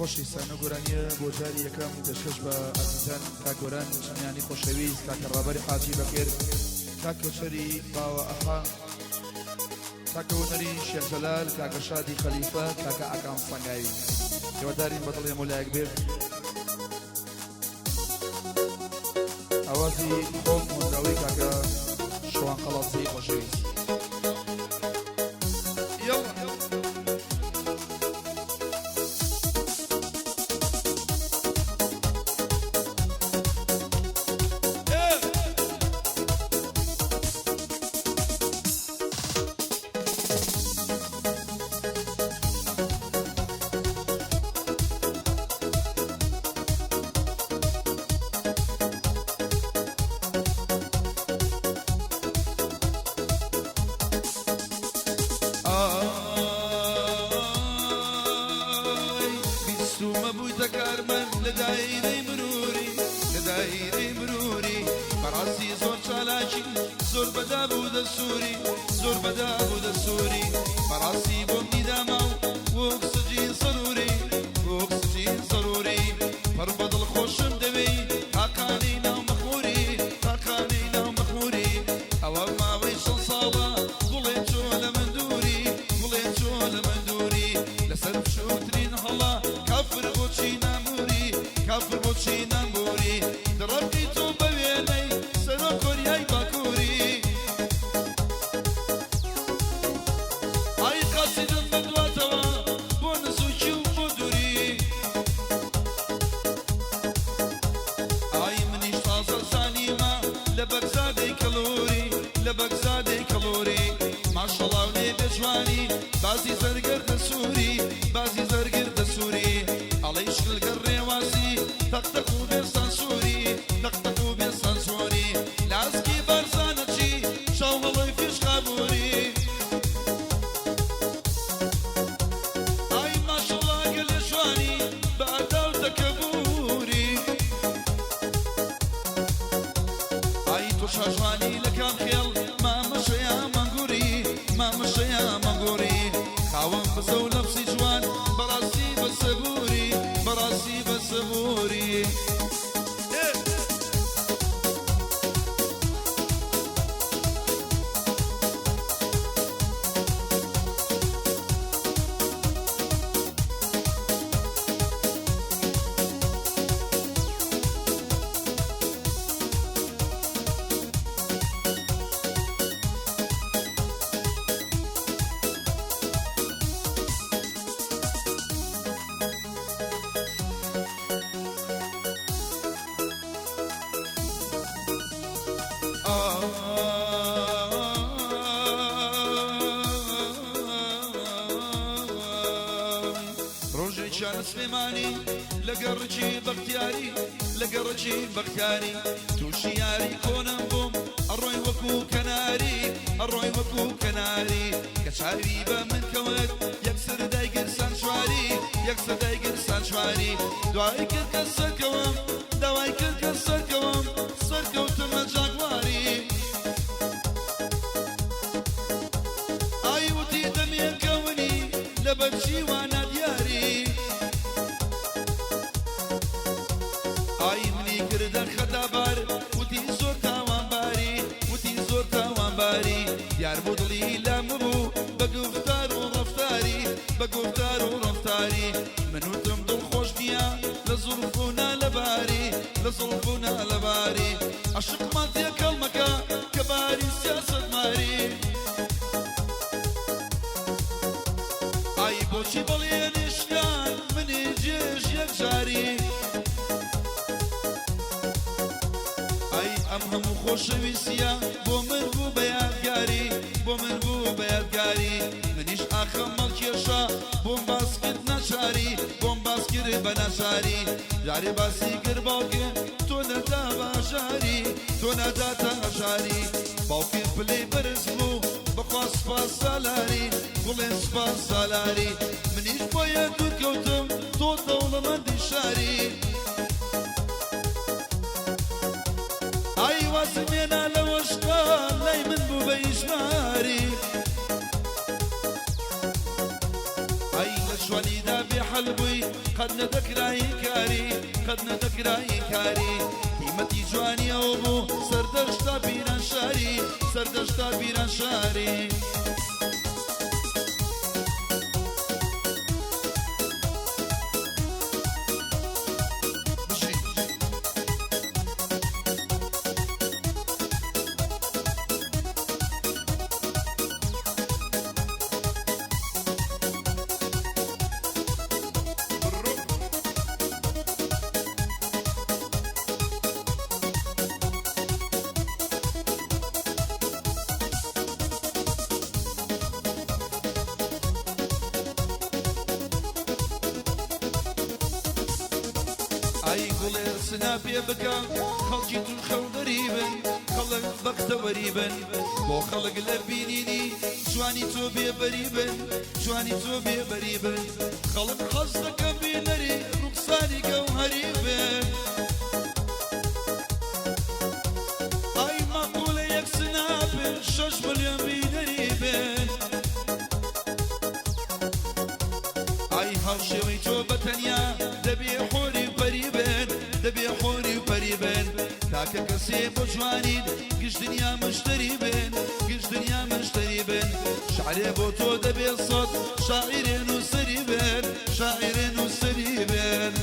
خۆشی سانە گۆرانیە بۆ جاری یەکەم دەشکەش بە ئازیزان کا گۆران چمیانی خۆشەویست کاکە ڕابەری حاجی بەخێر کاکە شەری باوە ئەحا کاکە وەنەری شێخ جەلال کاکە شادی خەلیفە کاکە ئاکام سەنگاوی هێوادارین بەدڵێ مولایەک بێت ئاوازی خۆم مۆزراوی کاکە شوان قەڵاسی خۆشەویست زور بدا بود سوری براسی بومی داماو وکسجین ضروری پر بدل خوشم دوی حقانی ناو مخوری اوا ماوی شل صابا گوڵێن چۆ لە من دووری لەسەر پشوترین هەڵا کافر بۆچی نامبوری دڕەبی تۆ بە وێنەی سەرۆ کۆریای باکووری لبەگزادەی کەڵۆری ماشەڵاو لێ بێجوانی بازی زەرگردە سووری ئەڵەی شلگەر ڕێوازی تەقتەق و بێستان سووری لاسکی بارزانە چی شاو هەڵۆی فێش قابووری ئای ماشەڵا گەلێ جوانی بە ئەدا و تەکەبووری ئای تۆ شاژوانی لە کام خێڵ مامەشەیە مەگۆری خاوەن بەزە و لەفسی جوان بەڕاستی بە سەبووری ڕۆژێکیان سلێمانی لەگەڕکی بەختیاری تووشی یاری کۆنم بووم ئەڕۆی وەکو کەناری کە چاوی بە من کەوت یەکسەر دایگرسان چواری دوای کرد کە سەرکەوم سەرکەوتمە جاگواری ئای وتی دەمێکەونی لە بەرچی وانە دیاری ئای منی کردە خەتابار وتی زۆر تاوانباری دیار بۆ دڵی لام بوو بە گفتار و ڕەفتاری من وتم دڵخۆش نییە لە زوڵفونا لەباری عەشقمان تێکەڵ مەکە کە باری سیاسەت ماری ئای بۆچی بەڵێنیشکان منی جێژ یەکجاری ئای ئەم هەموو خۆشەویستیە بۆ من بوو بە یادگاری منیش ئاخەم مەڵکێشە بۆم باس کرد بە نەچاری جارێ باسی کرد باوکێ تۆ نەداتە هەژاری باوکێ پلەی بەرز بوو بەخوا سوپاس سالاری گوڵێن سوپاس سالاری منیش بۆیە دوور کەوتم تۆ دەوڵەمەندی شاری ئای وازمێنە لەوەشقا لای من بوو بە ئیژماری ئای لە جوانیدا بێحەل بووی قەت ندەکرای کاری قەت ندەکرای کاری قیمەتی جوانی ئەو بوو سەردەشتا پیران شاری سەردەشتا پیران شاری ئای گوڵێ سنا پێ بکە خەڵکی تو خەو دەریبن خەڵک بەختەوەریبن بۆ خەڵک لە بینینی جوانی تۆ بێبەریبن جوانی تۆ بێبەریبن خەڵک خەز دەکەن بینەری ڕوخساری گەوهەریبن ئای مەقولە یەک سنا پێ 6 ملیۆن بینەریبن ئای هاوشێوەی تۆ بەتەنیا دەبێ خۆری و پەریبن دەبێ خۆری و پەریبن تاکە کەسێ بۆ جوانین گشت دنیا مشتری بن گشت دنیا مشتری بن شعرێ بۆ تۆ دەبێ سەد شاعرێ نووسری بن شاعرێ نووسری بن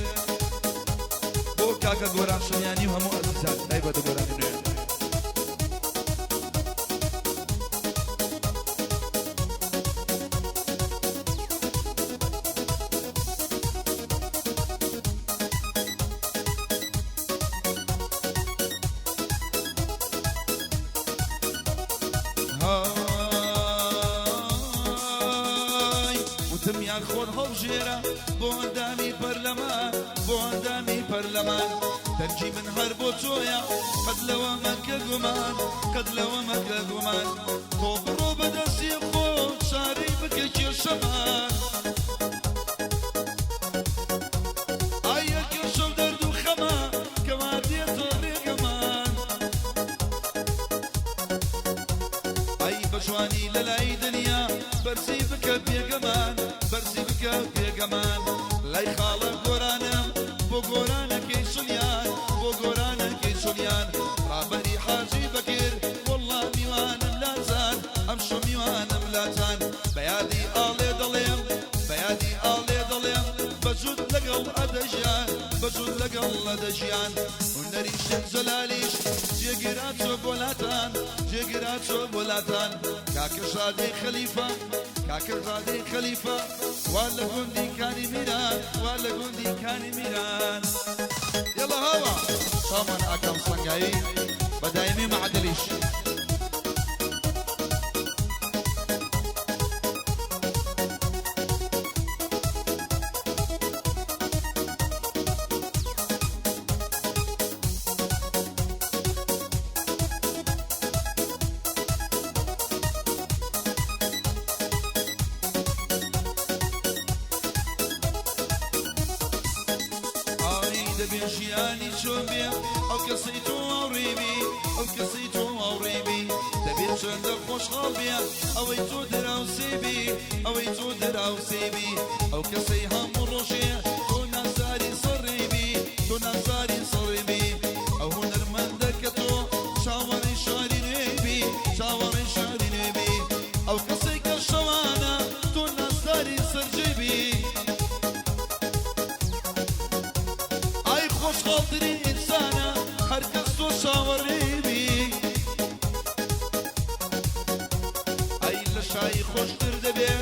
بۆ کاکە گۆران شەمیانی و هەموو ئەزیزان تایبەتە گۆرانی نوێ وتم یار خۆر هەڵژێرە بۆ ئەندامی پەرلەمان بۆ ئەندامی پەرلەمان دەرجی من هەر بۆ تۆیە قەت لەوە مەکە گومان قەت لەوە مەکە گومان تۆ بڕۆ بەدەستی خۆ شارەی بکە کێشەمان ئای یەکێ شەو دەرد و خەمە کەوا دێتۆ ڕێگەمان ئای بە جوانی لە لای دنیا بەرزی بکە بێگەمان بەرزی بکە بێگەمان لای خاڵە گۆرانم بۆ گۆرانەکەی سولیان بۆ گۆرانەکەی سولیان ڕابەری حاجی بەکر وەڵڵا میوانم لازان ئەم شۆ میوانم لازان بەیادی ئاڵێ دەڵێم بەیادی ئاڵێ دەڵێم بەجود لەگەڵ ئەدەژیان بەجود لەگەڵ ئەدەژیان هونەری شێخ جەلالیش جێگیرا چۆ بۆلاتان جێگیرا چۆ بۆلاتان کاکە شادەی خەلیفە کاکە شادەی خەلیفە وا لە گوندی کانی میران وا لە گوندی کانی میران یەڵە هاوە سامان ئاکام سەنگایی بەدایمی مەعدەلیش دەبێ ژیانی چۆن بێ ئەو کەسەی تۆ هاوڕێبی ئەو کەسەی تۆ هاوڕێبی دەبێت چەندە خۆشحاڵ بێ ئەوەی تۆ دەراوسێبی ئەوەی تۆ دەراوسێبی ئەو کەسەی هەموو ڕۆژێ تۆ نازاری سەڕێبی تۆ نازاری سەڕێبی ئەو هونەرمەندە کە تۆ چاوەڕێی شاری نوێبی چاوەڕێی شاری نوێبی ئەو کەسەی کە شەوانە تۆ نازاری سەرجێبی خۆشحاڵترین ئینسانە هەر کەس تۆ چاوەڕێبی ئەی لە شایی خۆشتر دەبێ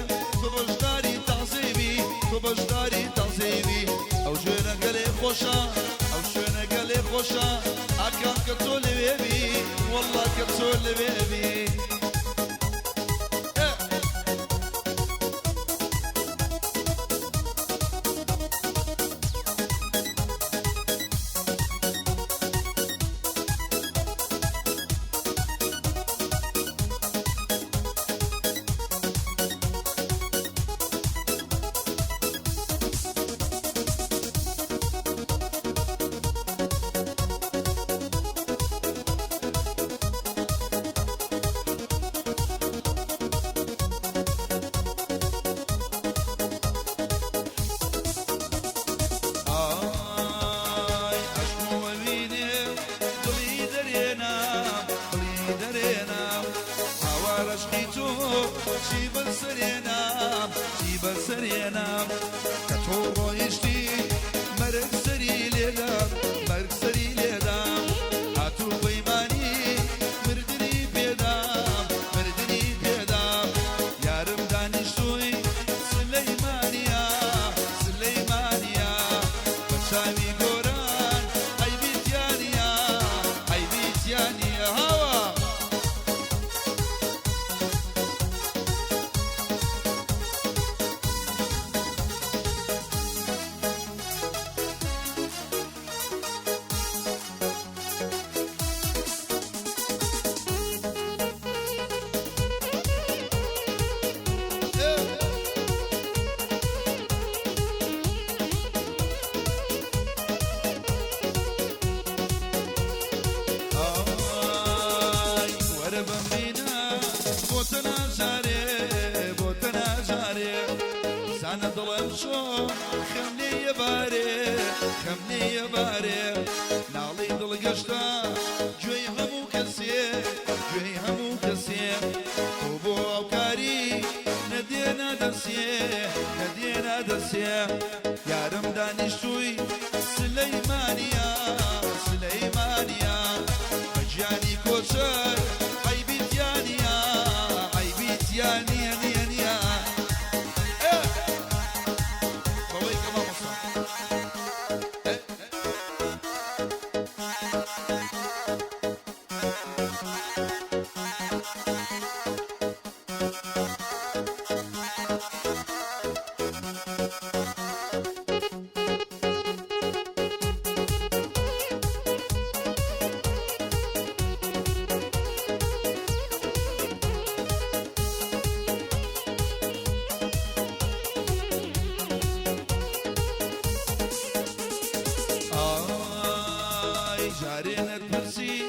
تۆ بەشداری تەعزیبی تۆ بەشداری تەعزیبی ئەو ژوێنە گەلێ خۆشە ئەو شوێنە گەلێ خۆشە ئاکام کە تۆ لەوێبی وەڵڵا کە تۆ لەوێبی تناجاري بو تناجاري زانا ظلم شو خمني يباري خمني يباري نالي ظل قشتا جوي همو كسي جوي همو كسي وبو اوكاري ندينا درسيه ندينا درسيه يا رمضان شوي سليمانيا سليمانيا مجاني كوشر عيبي تيانيا عيبي تيانيا نيا نيا ايه طوي كمان مصر ايه جارينا تبرسي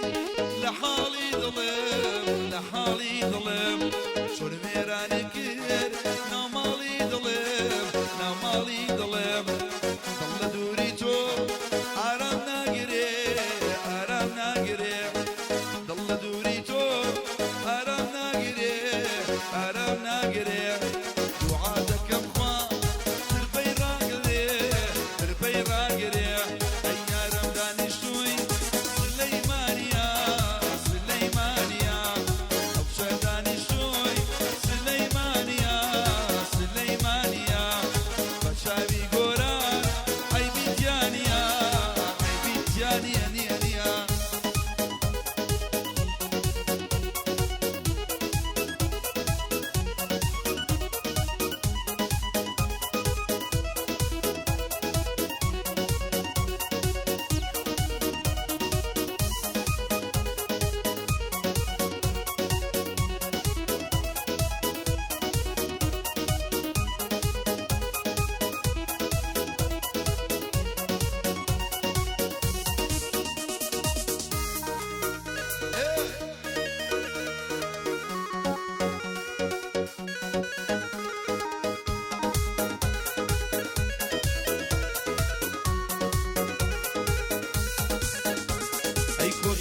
لحالي ظلم لحالي ظلم شو الميراني كير نامالي ظلم نامالي ظلم ضل دوريتو آرام ناقري آرام ناقري ضل دوريتو آرام ناقري آرام ناقري دعاتك أبخوا تربي راقلي تربي راقلي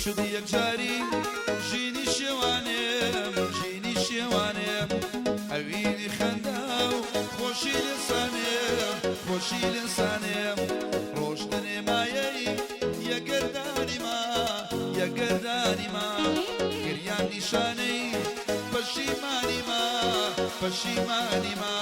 شدي جاري جيني شوانم جيني شوانم أويني خنداو خوشي لسانم خوشي لسانم روشتني مايي يا قرداني ما يا قرداني ما كريان نشاني پشیمانی ما